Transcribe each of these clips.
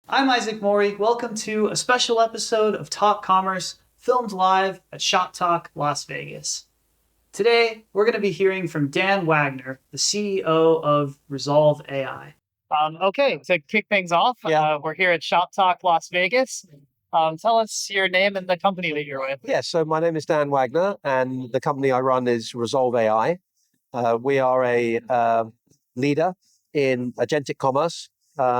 I'm Isaac Morey. Welcome to a special episode of Talk Commerce, filmed live at Shoptalk, Las Vegas. Today, we're going to be hearing from Dan Wagner, the CEO of Rezolve AI. Okay, to kick things off, we're here at Shoptalk, Las Vegas. Tell us your name and the company that you're with. Yeah, so my name is Dan Wagner, and the company I run is Rezolve AI. We are a leader in agentic commerce,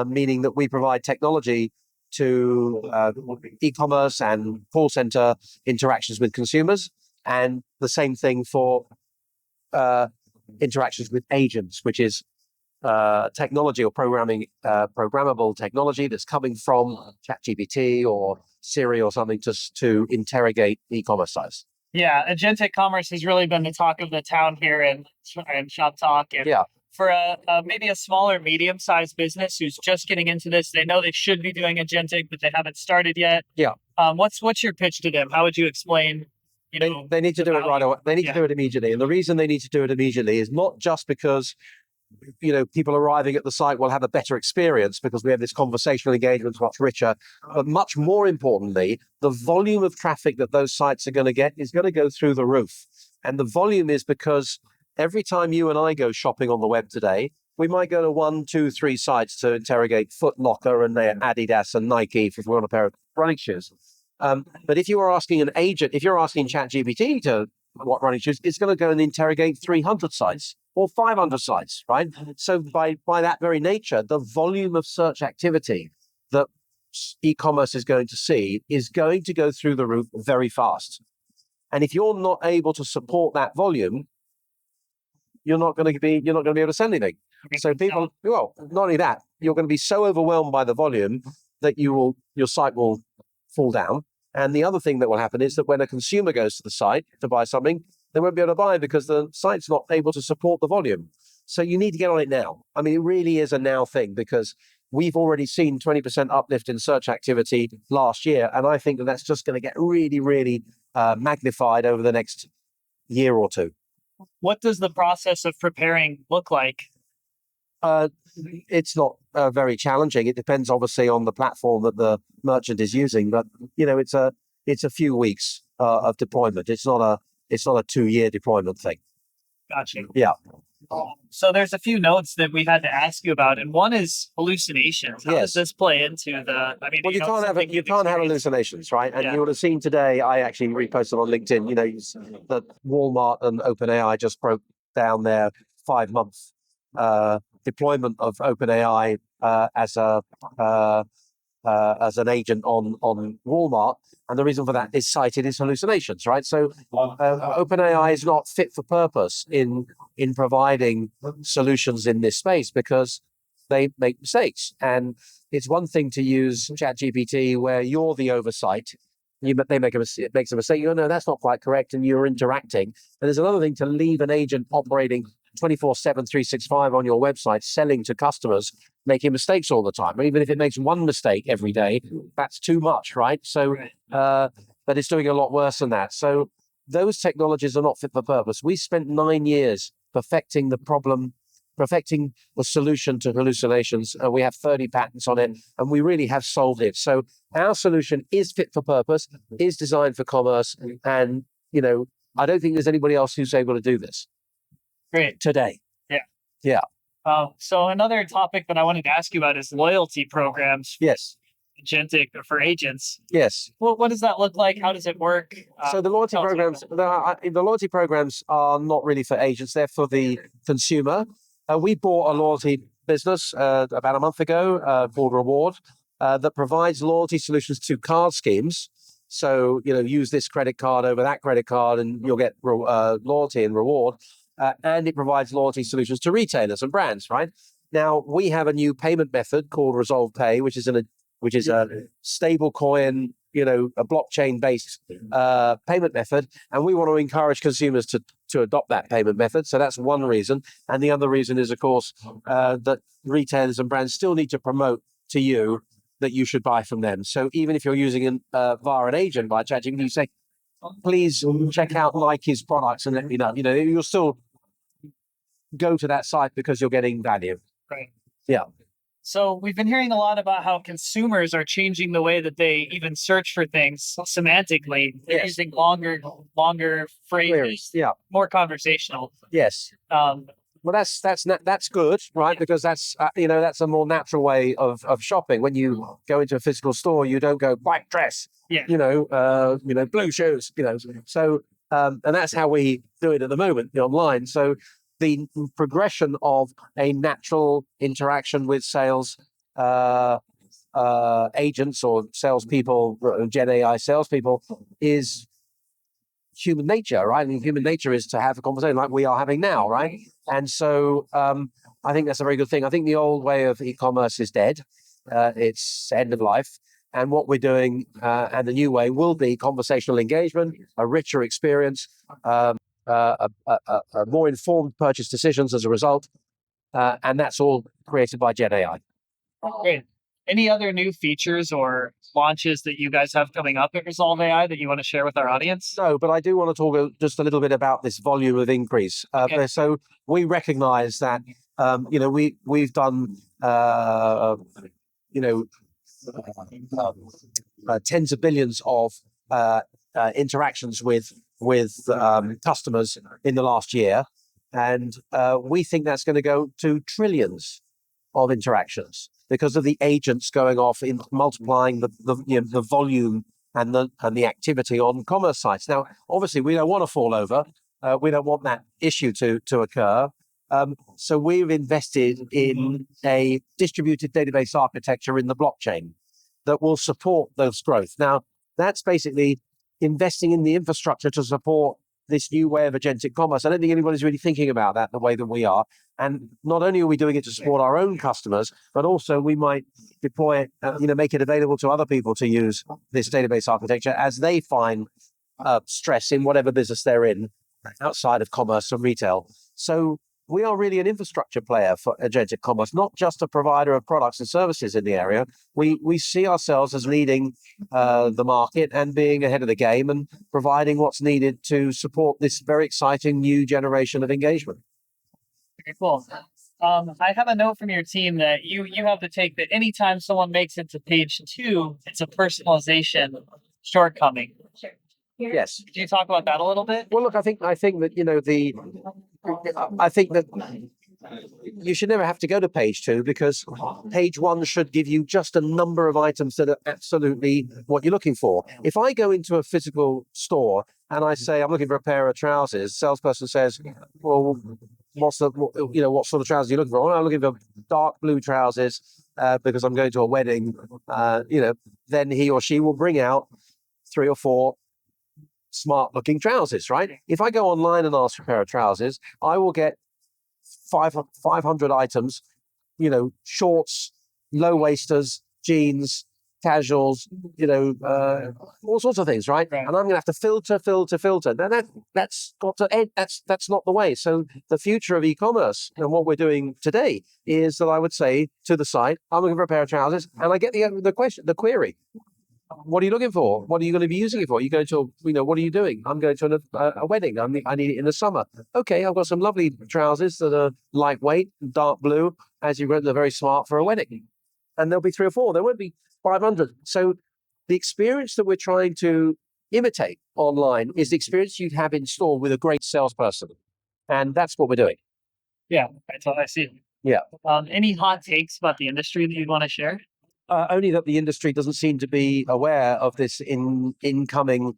meaning that we provide technology to e-commerce and call center interactions with consumers, and the same thing for interactions with agents, which is technology or programmable technology that's coming from ChatGPT or Siri or something to interrogate e-commerce sites. Yeah, agentic commerce has really been the talk of the town here in Shoptalk. And Yeah. for maybe a smaller, medium-sized business who's just getting into this, they know they should be doing agentic, but they haven't started yet. Yeah. What's your pitch to them? How would you explain? They need to do it right away. They need to do it immediately, and the reason they need to do it immediately is not just because people arriving at the site will have a better experience because we have this conversational engagement much richer, but much more importantly, the volume of traffic that those sites are going to get is going to go through the roof. And the volume is because every time you and I go shopping on the web today, we might go to 1, 2, 3 sites to interrogate Foot Locker and Adidas and Nike if we want a pair of running shoes. But if you are asking an agent, if you're asking ChatGPT to what running shoes, it's going to go and interrogate 300 sites or 500 sites, right? So by that very nature, the volume of search activity that e-commerce is going to see is going to go through the roof very fast. And if you're not able to support that volume, you're not going to be able to sell anything. So not only that, you're going to be so overwhelmed by the volume that your site will fall down. And the other thing that will happen is that when a consumer goes to the site to buy something, they won't be able to buy because the site's not able to support the volume. So you need to get on it now. I mean, it really is a now thing because we've already seen 20% uplift in search activity last year. And I think that that's just going to get really, really magnified over the next year or two. What does the process of preparing look like? It's not very challenging. It depends obviously on the platform that the merchant is using, but it's a few weeks of deployment. It's not a 2-year deployment thing. Gotcha. Yeah. So there's a few notes that we had to ask you about, and one is hallucinations. How does this play into the? I mean, well, you can't have hallucinations, right? And you would have seen today. I actually reposted on LinkedIn. That Walmart and OpenAI just broke down their 5-month deployment of OpenAI as an agent on Walmart, and the reason for that is cited as hallucinations, right? So OpenAI is not fit for purpose in providing solutions in this space because they make mistakes. And it's one thing to use ChatGPT where you're the oversight. They make a mistake. It makes a mistake. No, that's not quite correct, and you're interacting. And there's another thing to leave an agent operating 24/7, 365 on your website, selling to customers, making mistakes all the time. Even if it makes one mistake every day, that's too much, right? So, but it's doing a lot worse than that. So those technologies are not fit for purpose. We spent 9 years perfecting the solution to hallucinations. We have 30 patents on it, and we really have solved it. So our solution is fit for purpose, is designed for commerce, and I don't think there's anybody else who's able to do this. Great. Today. Yeah. So another topic that I wanted to ask you about is loyalty programs. Yes. Agentic for agents. Yes. Well, what does that look like? How does it work? So the loyalty programs are not really for agents. They're for the consumer. We bought a loyalty business about a month ago called Reward that provides loyalty solutions to card schemes. So, use this credit card over that credit card and you'll get loyalty and reward. And it provides loyalty solutions to retailers and brands, right? Now, we have a new payment method called Rezolve Pay, which is a stablecoin, a blockchain-based payment method. And we want to encourage consumers to adopt that payment method. So that's one reason. And the other reason is, of course, that retailers and brands still need to promote to you that you should buy from them. So even if you're using via an agent, by ChatGPT, you say, please check out Nike's products and let me know. You'll still go to that site because you're getting value. Right. Yeah. So we've been hearing a lot about how consumers are changing the way that they even search for things semantically. They're using longer phrases, more conversational. Yes. Well, that's good, right? Because that's that's a more natural way of shopping. When you go into a physical store, you don't go white dress, blue shoes, So and that's how we do it at the moment online. So the progression of a natural interaction with sales agents or salespeople, Gen AI salespeople, is human nature, right? And human nature is to have a conversation like we are having now, right? And so I think that's a very good thing. I think the old way of e-commerce is dead. It's end of life. And what we're doing and the new way will be conversational engagement, a richer experience, a more informed purchase decisions as a result. And that's all created by Gen AI. Great. Any other new features or launches that you guys have coming up at Rezolve AI that you want to share with our audience? No, but I do want to talk just a little bit about this volume of increase. Okay. So we recognize that we've done tens of billions of interactions with customers in the last year, and we think that's going to go to trillions of interactions because of the agents going off in multiplying the volume and the activity on commerce sites. Now, obviously, we don't want to fall over. We don't want that issue to occur. So we've invested in a distributed database architecture in the blockchain that will support those growth. Now, that's basically investing in the infrastructure to support this new way of agentic commerce. I don't think anybody's really thinking about that the way that we are. And not only are we doing it to support our own customers, but also we might deploy it, make it available to other people to use this database architecture as they find stress in whatever business they're in outside of commerce and retail. So we are really an infrastructure player for agentic commerce, not just a provider of products and services in the area. We see ourselves as leading the market and being ahead of the game and providing what's needed to support this very exciting new generation of engagement. Very cool. I have a note from your team that you have the take that anytime someone makes it to page 2, it's a personalization shortcoming. Yes. Can you talk about that a little bit? Well, look, I think that I think that you should never have to go to page 2 because page 1 should give you just a number of items that are absolutely what you're looking for. If I go into a physical store and I say I'm looking for a pair of trousers, the salesperson says, "Well, what sort of trousers are you looking for?" "Well, I'm looking for dark blue trousers because I'm going to a wedding." Then he or she will bring out 3 or 4 smart-looking trousers, right? If I go online and ask for a pair of trousers, I will get 500 items, shorts, low-waisters, jeans, casuals, all sorts of things, right? And I'm going to have to filter. Now that's got to end. That's not the way. So the future of e-commerce and what we're doing today is that I would say to the site, I'm looking for a pair of trousers, and I get the query. What are you looking for? What are you going to be using it for? You go to, what are you doing? I'm going to a wedding. I need it in the summer. Okay, I've got some lovely trousers that are lightweight, dark blue, as you read, they're very smart for a wedding. And there'll be 3 or 4. There won't be 500. So the experience that we're trying to imitate online is the experience you'd have in store with a great salesperson. And that's what we're doing. Yeah, that's what I see. Yeah. Any hot takes about the industry that you'd want to share? Only that the industry doesn't seem to be aware of this incoming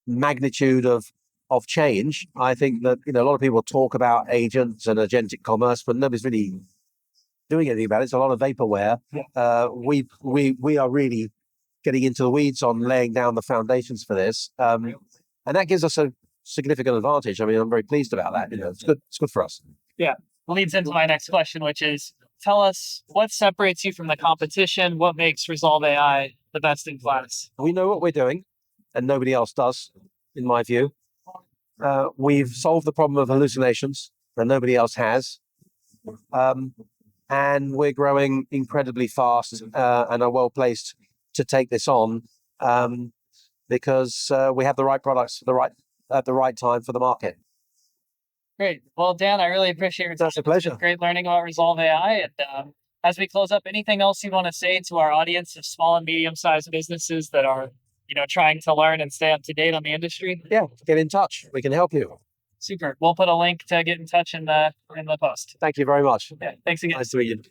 magnitude of change. I think that a lot of people talk about agents and agentic commerce, but nobody's really doing anything about it. It's a lot of vaporware. We are really getting into the weeds on laying down the foundations for this, and that gives us a significant advantage. I mean, I'm very pleased about that. It's good. It's good for us. Yeah, leads into my next question, which is, tell us what separates you from the competition. What makes Rezolve AI the best in class? We know what we're doing, and nobody else does, in my view. We've solved the problem of hallucinations, and nobody else has. And we're growing incredibly fast and are well placed to take this on because we have the right products at the right time for the market. Great. Well, Dan, I really appreciate your time. That's a pleasure. Great learning about Rezolve AI, and as we close up, anything else you want to say to our audience of small and medium-sized businesses that are, trying to learn and stay up to date on the industry? Yeah, get in touch. We can help you. Super. We'll put a link to get in touch in the post. Thank you very much. Yeah, thanks again. Nice to meet you.